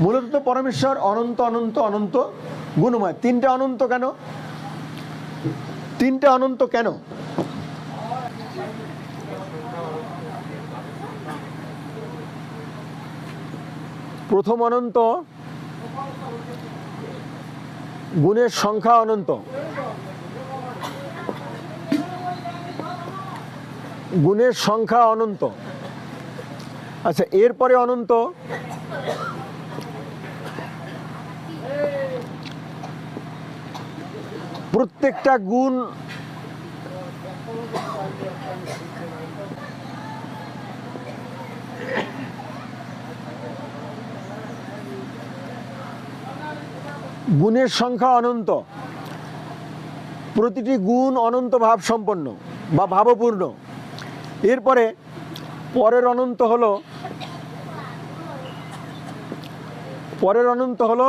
মূলত তো পরমেশ্বর অনন্ত অনন্ত অনন্ত গুণময়। তিনটা অনন্ত কেন? তিনটা অনন্ত কেন? প্রথম অনন্ত, গুণের সংখ্যা অনন্ত। গুণের সংখ্যা অনন্ত। আচ্ছা, এরপরে অনন্ত প্রত্যেকটা গুণ গুণের সংখ্যা অনন্ত, প্রতিটি গুণ অনন্ত ভাব সম্পন্ন বা ভাবপূর্ণ। এরপরে পরের অনন্ত হলো,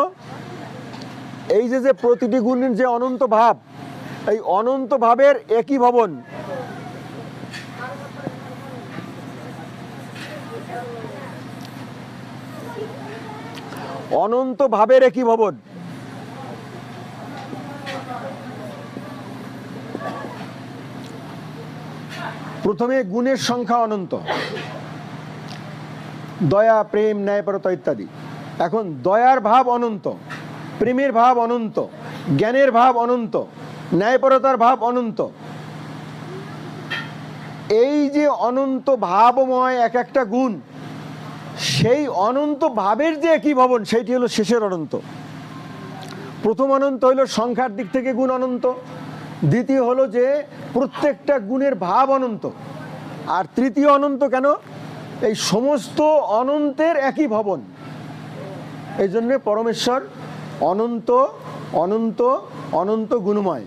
এই যে প্রতিটি গুণের যে অনন্ত ভাব, এই অনন্ত ভাবের একই ভবন। অনন্ত ভাবের একই ভবন। প্রথমে গুণের সংখ্যা অনন্ত, দয়া, প্রেম, ন্যায়পরতা ইত্যাদি। এখন দয়ার ভাব অনন্ত, প্রেমের ভাব অনন্ত, জ্ঞানের ভাব অনন্ত, ন্যায়পরতার ভাব অনন্ত। এই যে অনন্ত ভাবময় এক একটা গুণ, সেই অনন্ত ভাবের যে একই ভবন, সেইটি হলো শেষের অনন্ত। প্রথম অনন্ত হলো সংখ্যার দিক থেকে গুণ অনন্ত, দ্বিতীয় হলো যে প্রত্যেকটা গুণের ভাব অনন্ত, আর তৃতীয় অনন্ত কেন? এই সমস্ত অনন্তের একই ভবন। এই জন্যে পরমেশ্বর অনন্ত অনন্ত অনন্ত গুণময়।